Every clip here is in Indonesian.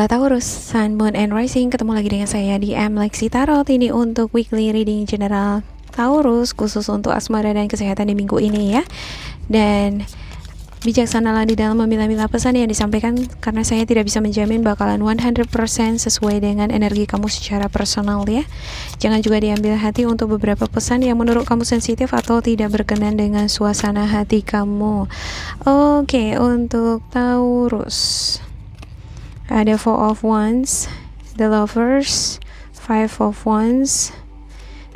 Halo Taurus, Sun, Moon, and Rising. Ketemu lagi dengan saya di Lexi Tarot. Ini untuk weekly reading general Taurus, khusus untuk asmara dan kesehatan di minggu ini ya. Dan bijaksanalah di dalam memilah-milah pesan yang disampaikan, karena saya tidak bisa menjamin bakalan 100% sesuai dengan energi kamu secara personal ya. Jangan juga diambil hati untuk beberapa pesan yang menurut kamu sensitif atau tidak berkenan dengan suasana hati kamu. Oke, untuk Taurus ada Four of Wands, The Lovers, Five of Wands,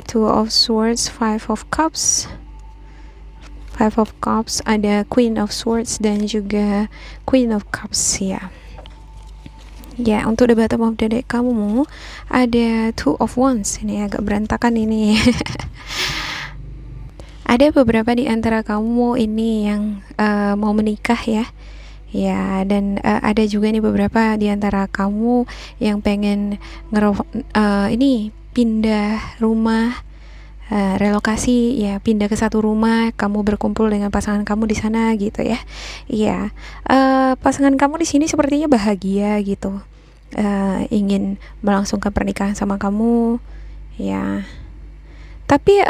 Two of Swords, Five of Cups, Five of Cups, ada Queen of Swords dan juga Queen of Cups ya. Ya, untuk the bottom of the deck kamu ada Two of Wands. Ini agak berantakan ini. Ada beberapa di antara kamu ini yang mau menikah ya. Ya, dan ada juga nih beberapa di antara kamu yang pengen ini pindah rumah, relokasi ya, pindah ke satu rumah, kamu berkumpul dengan pasangan kamu di sana gitu ya. Iya, pasangan kamu di sini sepertinya bahagia gitu, ingin melangsungkan pernikahan sama kamu ya. Tapi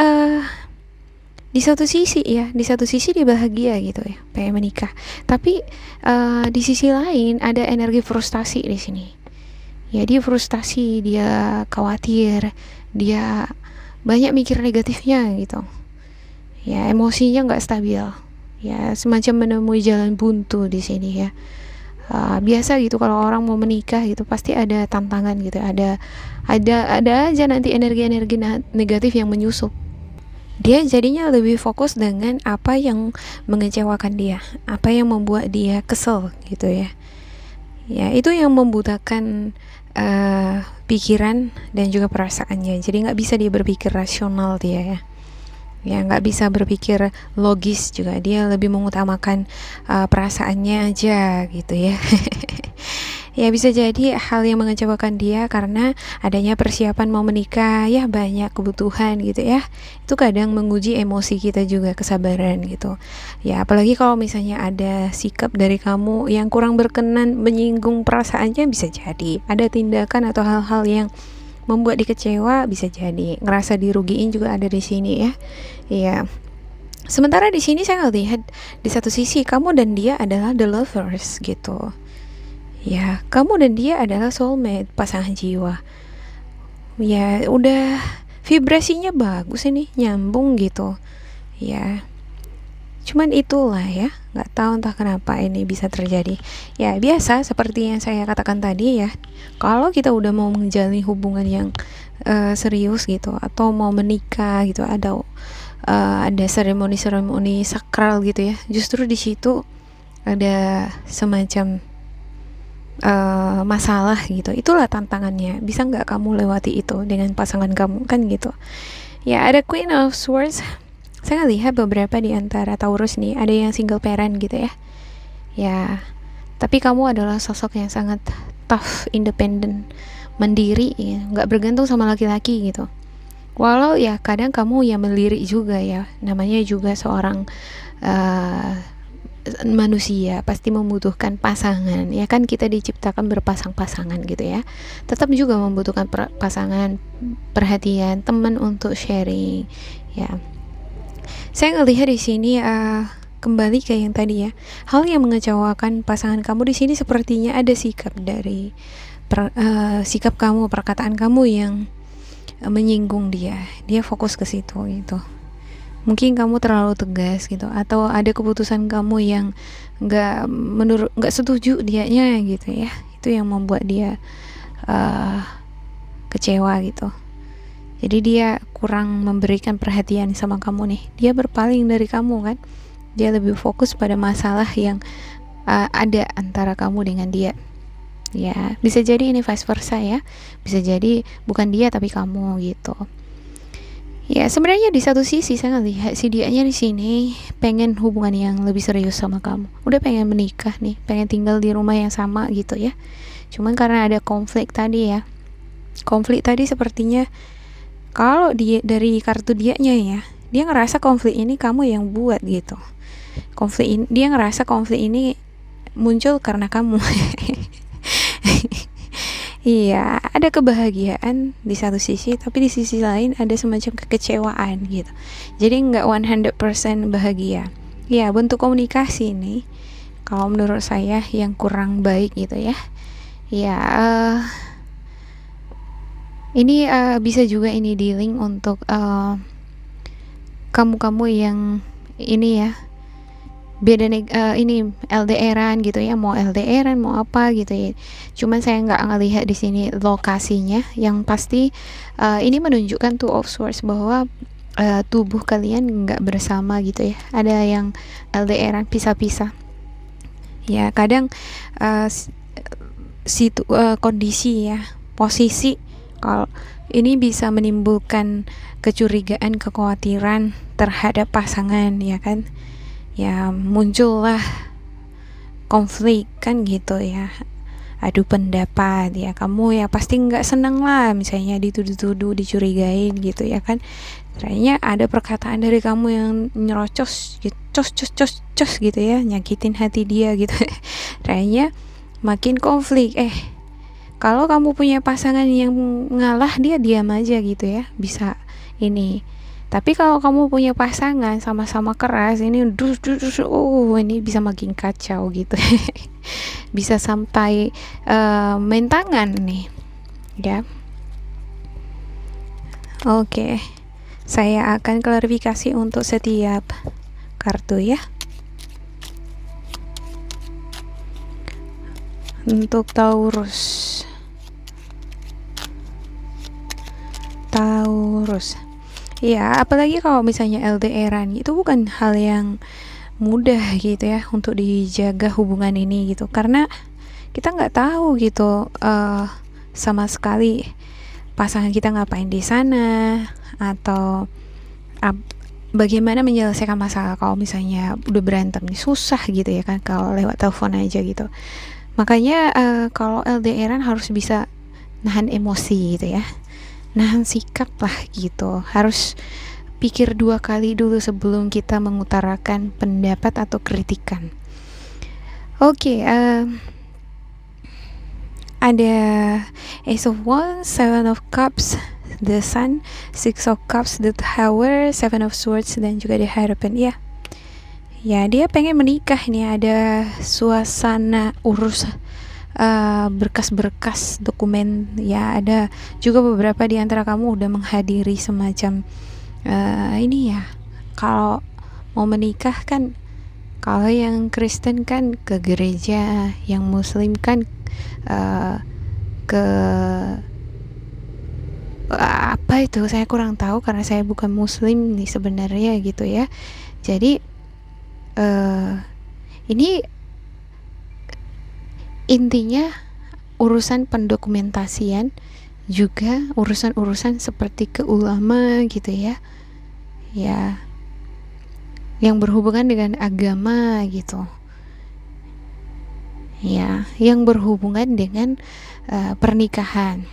di satu sisi dia bahagia gitu ya, pengen menikah. Tapi di sisi lain ada energi frustasi di sini. Ya, dia frustasi, dia khawatir, dia banyak mikir negatifnya gitu. Ya, emosinya nggak stabil. Ya, semacam menemui jalan buntu di sini ya. Biasa gitu kalau orang mau menikah gitu pasti ada tantangan gitu. Ada aja nanti energi-energi negatif yang menyusup. Dia jadinya lebih fokus dengan apa yang mengecewakan dia, apa yang membuat dia kesel gitu ya. Ya, itu yang membutakan pikiran dan juga perasaannya. Jadi nggak bisa dia berpikir rasional dia ya. Ya, nggak bisa berpikir logis juga. Dia lebih mengutamakan perasaannya aja gitu ya. Ya, bisa jadi hal yang mengecewakan dia karena adanya persiapan mau menikah ya, banyak kebutuhan gitu ya. Itu kadang menguji emosi kita juga, kesabaran gitu. Ya, apalagi kalau misalnya ada sikap dari kamu yang kurang berkenan, menyinggung perasaannya, bisa jadi. Ada tindakan atau hal-hal yang membuat dikecewa, bisa jadi. Ngerasa dirugiin juga ada di sini ya. Iya. Sementara di sini saya lihat di satu sisi kamu dan dia adalah the lovers gitu. Ya, kamu dan dia adalah soulmate, pasangan jiwa. Ya, udah vibrasinya bagus ini, nyambung gitu. Ya, cuman itulah ya, nggak tahu entah kenapa ini bisa terjadi. Ya, biasa seperti yang saya katakan tadi ya. Kalau kita udah mau menjalin hubungan yang serius gitu, atau mau menikah gitu, ada seremoni sakral gitu ya. Justru di situ ada semacam masalah gitu. Itulah tantangannya. Bisa nggak kamu lewati itu dengan pasangan kamu kan gitu. Ya, ada Queen of Swords. Saya lihat beberapa di antara Taurus nih ada yang single parent gitu ya. Ya, tapi kamu adalah sosok yang sangat tough, independent, mandiri ya, nggak bergantung sama laki-laki gitu. Walau ya kadang kamu yang melirik juga ya. Namanya juga seorang manusia pasti membutuhkan pasangan ya kan, kita diciptakan berpasang-pasangan gitu ya, tetap juga membutuhkan pasangan, perhatian, teman untuk sharing ya. Saya ngelihat di sini kembali ke yang tadi ya, hal yang mengecewakan pasangan kamu di sini sepertinya ada sikap dari sikap kamu, perkataan kamu yang menyinggung dia fokus ke situ gitu. Mungkin kamu terlalu tegas gitu, atau ada keputusan kamu yang nggak setuju dianya gitu ya. Itu yang membuat dia kecewa gitu. Jadi dia kurang memberikan perhatian sama kamu nih. Dia berpaling dari kamu kan. Dia lebih fokus pada masalah yang ada antara kamu dengan dia. Ya, bisa jadi ini vice versa ya. Bisa jadi bukan dia tapi kamu gitu. Ya, sebenarnya di satu sisi saya ngelihat si dianya di sini pengen hubungan yang lebih serius sama kamu. Udah pengen menikah nih, pengen tinggal di rumah yang sama gitu ya. Cuman karena ada konflik tadi ya. Konflik tadi sepertinya kalau dia dari kartu dianya ya, dia ngerasa konflik ini kamu yang buat gitu. Dia ngerasa konflik ini muncul karena kamu. Iya, ada kebahagiaan di satu sisi, tapi di sisi lain ada semacam kekecewaan gitu. Jadi nggak 100% bahagia. Ya, bentuk komunikasi nih, kalau menurut saya yang kurang baik gitu ya. Ya, ini bisa juga ini di-link untuk kamu-kamu yang ini ya, beda ini LDRan gitu ya, mau LDRan mau apa gitu ya. Cuman saya nggak ngelihat di sini lokasinya. Yang pasti ini menunjukkan Two of Swords bahwa tubuh kalian nggak bersama gitu ya. Ada yang LDRan pisah-pisah. Ya kadang kondisi ya, posisi, kalau ini bisa menimbulkan kecurigaan, kekhawatiran terhadap pasangan ya kan. Ya muncullah konflik kan gitu ya, adu pendapat ya, kamu ya pasti nggak seneng lah misalnya dituduh-tuduh, dicurigain gitu ya kan. Ternyata ada perkataan dari kamu yang nyerocos gitu, cos gitu ya, nyakitin hati dia gitu. Ternyata makin konflik. Kalau kamu punya pasangan yang ngalah, dia diam aja gitu ya, bisa ini. Tapi kalau kamu punya pasangan sama-sama keras, ini ini bisa makin kacau gitu. Bisa sampai main tangan nih ya. Oke, saya akan klarifikasi untuk setiap kartu ya. Untuk Taurus, ya apalagi kalau misalnya LDRan, itu bukan hal yang mudah gitu ya untuk dijaga hubungan ini gitu, karena kita nggak tahu gitu sama sekali pasangan kita ngapain di sana, atau bagaimana menyelesaikan masalah. Kalau misalnya udah berantem nih susah gitu ya kan kalau lewat telepon aja gitu. Makanya kalau LDRan harus bisa nahan emosi gitu ya, nahan sikap lah gitu. Harus pikir 2 kali dulu sebelum kita mengutarakan pendapat atau kritikan. Oke, ada Ace of Wands, Seven of Cups, The Sun, Six of Cups, The Tower, Seven of Swords, dan juga The Hierophant ya. Ya, dia pengen menikah nih, ada suasana urus berkas-berkas dokumen ya. Ada juga beberapa di antara kamu udah menghadiri semacam ini ya, kalau mau menikah kan, kalau yang Kristen kan ke gereja, yang Muslim kan ke apa itu, saya kurang tahu karena saya bukan Muslim nih sebenarnya gitu ya. Jadi ini intinya urusan pendokumentasian, juga urusan-urusan seperti ke ulama gitu ya, yang berhubungan dengan agama gitu ya, yang berhubungan dengan pernikahan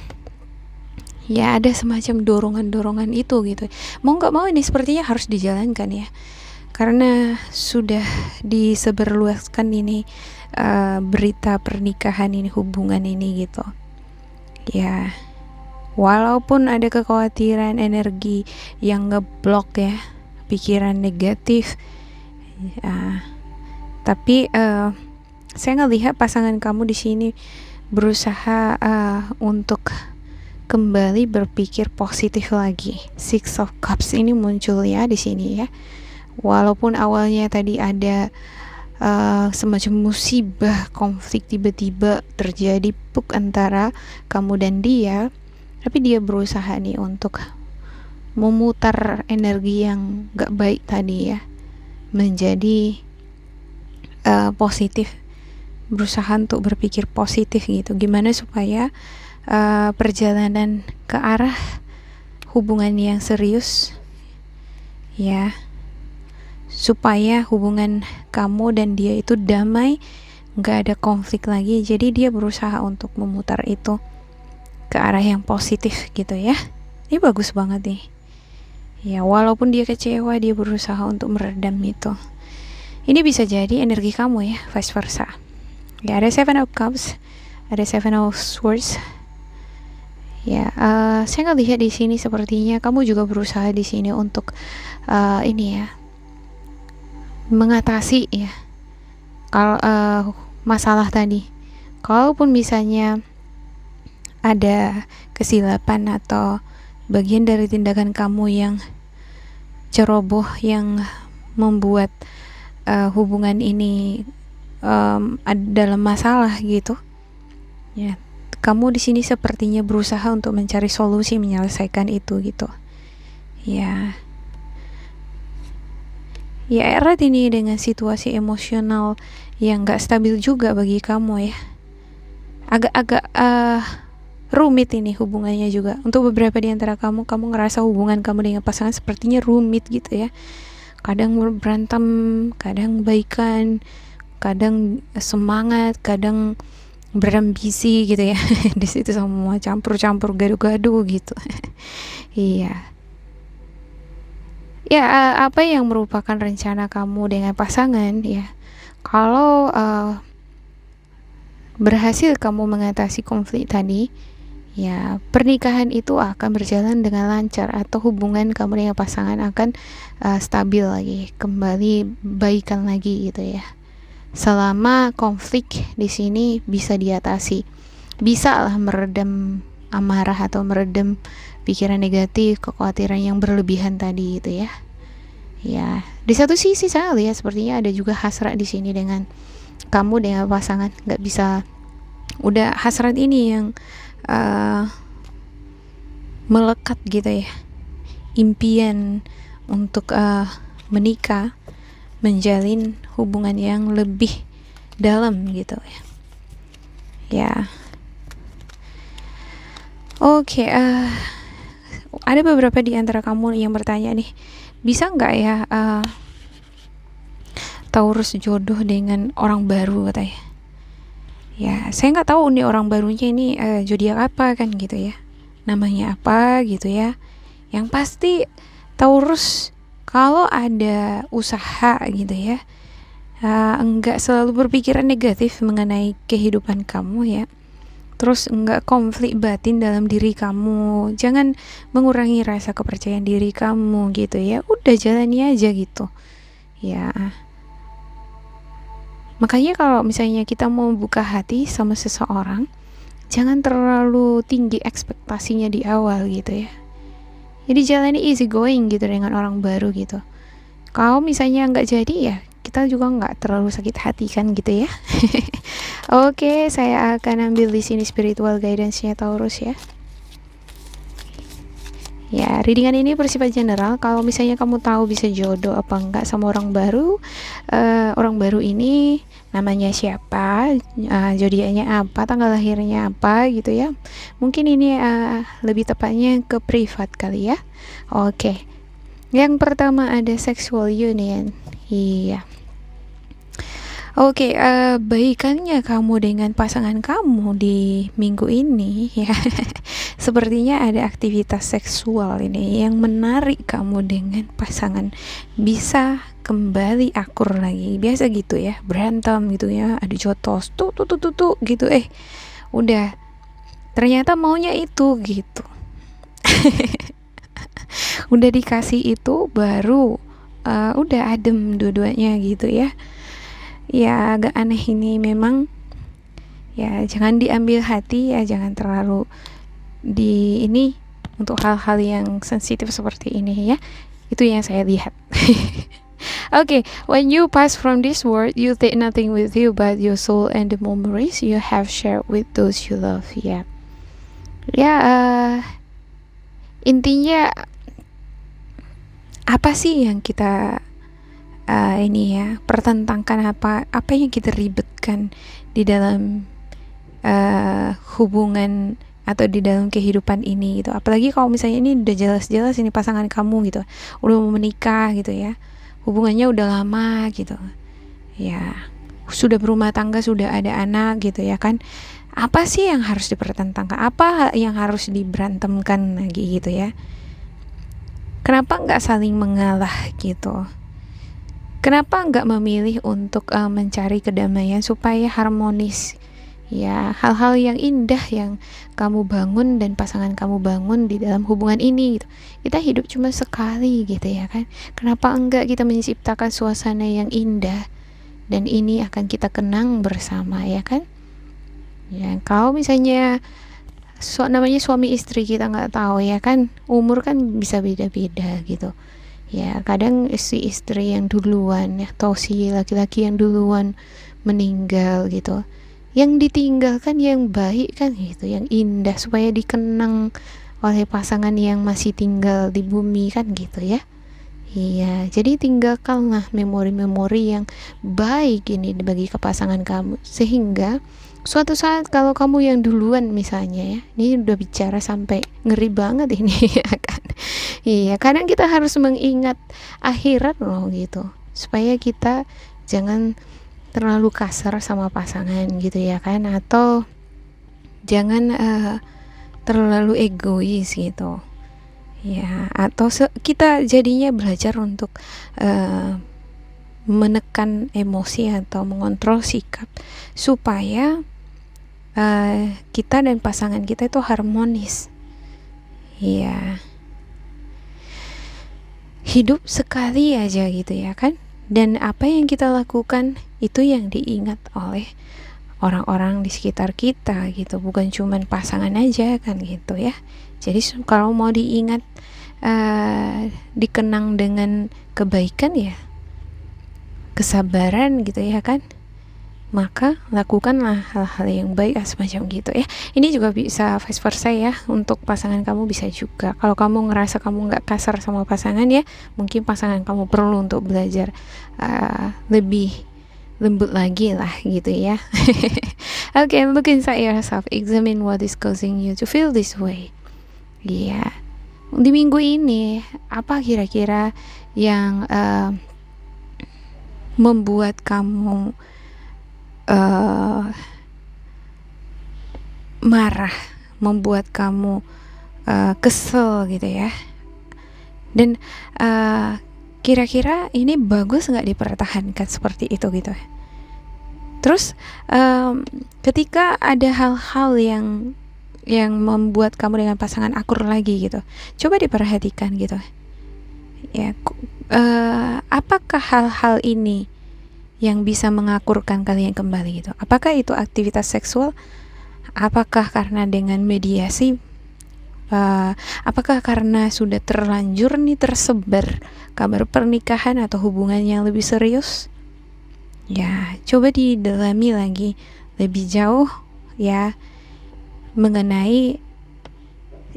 ya. Ada semacam dorongan-dorongan itu gitu, mau nggak mau ini sepertinya harus dijalankan ya, karena sudah disebarluaskan ini berita pernikahan ini, hubungan ini gitu ya. Walaupun ada kekhawatiran, energi yang ngeblok ya, pikiran negatif ya, tapi saya ngelihat pasangan kamu di sini berusaha untuk kembali berpikir positif lagi. Six of Cups ini muncul ya di sini ya. Walaupun awalnya tadi ada semacam musibah, konflik tiba-tiba terjadi antara kamu dan dia, tapi dia berusaha nih untuk memutar energi yang gak baik tadi ya menjadi positif, berusaha untuk berpikir positif gitu, gimana supaya perjalanan ke arah hubungan yang serius ya, supaya hubungan kamu dan dia itu damai, gak ada konflik lagi. Jadi dia berusaha untuk memutar itu ke arah yang positif gitu ya. Ini bagus banget nih ya, walaupun dia kecewa, dia berusaha untuk meredam itu. Ini bisa jadi energi kamu ya, vice versa ya. Ada Seven of Cups, ada Seven of Swords, Ya, saya ngelihat di sini sepertinya kamu juga berusaha di sini untuk ini ya, mengatasi ya kalau masalah tadi. Kalaupun misalnya ada kesilapan atau bagian dari tindakan kamu yang ceroboh yang membuat hubungan ini dalam masalah gitu, ya, kamu di sini sepertinya berusaha untuk mencari solusi menyelesaikan itu gitu. Ya, ya erat ini dengan situasi emosional yang gak stabil juga bagi kamu ya. Agak-agak rumit ini hubungannya juga. Untuk beberapa di antara kamu ngerasa hubungan kamu dengan pasangan sepertinya rumit gitu ya. Kadang berantem, kadang baikan, kadang semangat, kadang berambisi gitu ya. Di situ semua campur-campur gaduh-gaduh gitu. Iya. Ya, apa yang merupakan rencana kamu dengan pasangan ya? Kalau berhasil kamu mengatasi konflik tadi, ya pernikahan itu akan berjalan dengan lancar atau hubungan kamu dengan pasangan akan stabil lagi, kembali baikan lagi gitu ya. Selama konflik di sini bisa diatasi, bisa lah meredam amarah atau meredam pikiran negatif, kekhawatiran yang berlebihan tadi gitu ya. Ya, di satu sisi saya lihat sepertinya ada juga hasrat di sini dengan kamu dengan pasangan, nggak bisa, udah hasrat ini yang melekat gitu ya, impian untuk menikah, menjalin hubungan yang lebih dalam gitu ya. Ya, oke, ada beberapa di antara kamu yang bertanya nih, bisa nggak ya Taurus jodoh dengan orang baru katanya. Ya, saya nggak tahu nih orang barunya ini zodiak apa kan gitu ya, namanya apa gitu ya. Yang pasti Taurus kalau ada usaha gitu ya, enggak selalu berpikiran negatif mengenai kehidupan kamu ya. Terus enggak konflik batin dalam diri kamu, jangan mengurangi rasa kepercayaan diri kamu gitu ya. Udah jalani aja gitu ya. Makanya kalau misalnya kita mau buka hati sama seseorang, jangan terlalu tinggi ekspektasinya di awal gitu ya. Jadi jalani easy going gitu dengan orang baru gitu. Kalau misalnya nggak jadi ya, kita juga nggak terlalu sakit hati kan gitu ya. Oke, saya akan ambil di sini spiritual guidance-nya Taurus ya. Ya, readingan ini bersifat general. Kalau misalnya kamu tahu bisa jodoh apa enggak sama orang baru ini namanya siapa, zodiaknya apa, tanggal lahirnya apa gitu ya. Mungkin ini lebih tepatnya ke privat kali ya. Oke. Yang pertama ada sexual union. Iya. Oke, baikannya kamu dengan pasangan kamu di minggu ini ya. Sepertinya ada aktivitas seksual ini yang menarik kamu dengan pasangan. Bisa kembali akur lagi. Biasa gitu ya, berantem gitu ya, adu jotos, tuh gitu. Udah. Ternyata maunya itu gitu. Udah dikasih itu baru udah adem dua-duanya gitu ya. Ya agak aneh ini memang ya, jangan diambil hati ya, jangan terlalu di ini untuk hal-hal yang sensitif seperti ini ya. Itu yang saya lihat. Okay, when you pass from this world, you take nothing with you but your soul and the memories you have shared with those you love ya. Ya, intinya apa sih yang kita ini ya pertentangkan, apa yang kita ribetkan di dalam hubungan atau di dalam kehidupan ini gitu. Apalagi kalau misalnya ini udah jelas-jelas ini pasangan kamu gitu, udah mau menikah gitu ya, hubungannya udah lama gitu ya, sudah berumah tangga, sudah ada anak gitu ya kan. Apa sih yang harus dipertentangkan, apa yang harus diberantemkan lagi gitu ya. Kenapa nggak saling mengalah gitu? Kenapa nggak memilih untuk mencari kedamaian supaya harmonis Ya, hal-hal yang indah yang kamu bangun dan pasangan kamu bangun di dalam hubungan ini gitu. Kita hidup cuma sekali gitu ya kan. Kenapa enggak kita menciptakan suasana yang indah dan ini akan kita kenang bersama ya kan. Ya, kalau misalnya namanya suami istri kita nggak tahu ya kan, umur kan bisa beda-beda gitu ya. Kadang si istri yang duluan ya, atau si laki-laki yang duluan meninggal gitu, yang ditinggalkan yang baik kan gitu, yang indah supaya dikenang oleh pasangan yang masih tinggal di bumi kan gitu ya. Iya, jadi tinggalkanlah memori-memori yang baik ini bagi pasangan kamu, sehingga suatu saat kalau kamu yang duluan misalnya ya, ini udah bicara sampai ngeri banget ini ya kan. Iya, kadang kita harus mengingat akhirat loh gitu, supaya kita jangan terlalu kasar sama pasangan gitu ya kan, atau jangan terlalu egois gitu. Ya, atau kita jadinya belajar untuk menekan emosi atau mengontrol sikap supaya kita dan pasangan kita itu harmonis. Ya, hidup sekali aja gitu ya kan, dan apa yang kita lakukan itu yang diingat oleh orang-orang di sekitar kita gitu, bukan cuman pasangan aja kan gitu ya. Jadi kalau mau diingat, dikenang dengan kebaikan ya, kesabaran gitu ya kan, maka lakukanlah hal-hal yang baik semacam gitu ya. Ini juga bisa vice versa ya, untuk pasangan kamu bisa juga. Kalau kamu ngerasa kamu nggak kasar sama pasangan ya, mungkin pasangan kamu perlu untuk belajar lebih lembut lagi lah gitu ya. Okay, look inside yourself, examine what is causing you to feel this way. Iya, di minggu ini apa kira-kira yang membuat kamu marah, membuat kamu kesel gitu ya, dan kira-kira ini bagus nggak dipertahankan seperti itu gitu. Terus ketika ada hal-hal yang membuat kamu dengan pasangan akur lagi gitu, coba diperhatikan gitu ya, apakah hal-hal ini yang bisa mengakurkan kalian kembali gitu? Apakah itu aktivitas seksual? Apakah karena dengan mediasi? Apakah karena sudah terlanjur nih tersebar kabar pernikahan atau hubungan yang lebih serius? Ya, coba didalami lagi lebih jauh ya, mengenai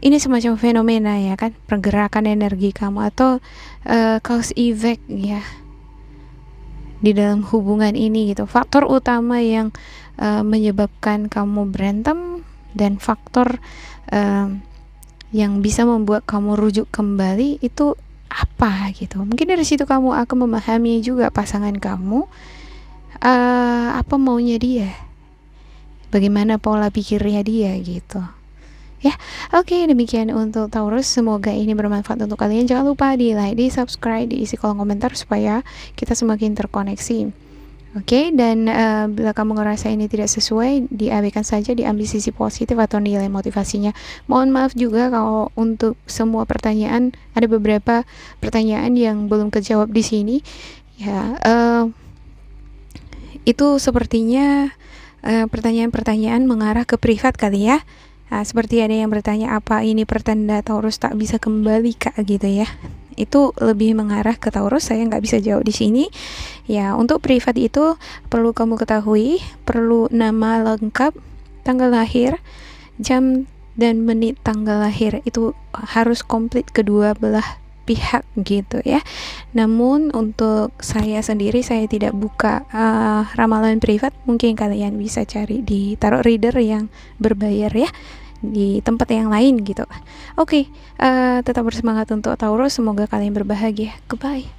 ini semacam fenomena ya kan, pergerakan energi kamu atau cause effect ya di dalam hubungan ini gitu. Faktor utama yang menyebabkan kamu berantem dan faktor yang bisa membuat kamu rujuk kembali itu apa gitu. Mungkin dari situ kamu akan memahami juga pasangan kamu apa maunya dia, bagaimana pola pikirnya dia gitu ya. Oke, demikian untuk Taurus, semoga ini bermanfaat untuk kalian. Jangan lupa di like, di subscribe, diisi kolom komentar supaya kita semakin terkoneksi. Oke, dan bila kamu ngerasa ini tidak sesuai, diabaikan saja, diambil sisi positif atau nilai motivasinya. Mohon maaf juga kalau untuk semua pertanyaan, ada beberapa pertanyaan yang belum kejawab di sini ya. Itu sepertinya pertanyaan-pertanyaan mengarah ke privat kali ya. Seperti ada yang bertanya, apa ini pertanda Taurus tak bisa kembali kak gitu ya. Itu lebih mengarah ke Taurus, saya nggak bisa jawab di sini ya. Untuk privat itu perlu kamu ketahui, perlu nama lengkap, tanggal lahir, jam dan menit tanggal lahir, itu harus komplit kedua belah pihak gitu ya. Namun untuk saya sendiri, saya tidak buka ramalan privat. Mungkin kalian bisa cari di tarot reader yang berbayar ya, di tempat yang lain gitu. Oke, tetap bersemangat untuk Taurus, semoga kalian berbahagia. Goodbye.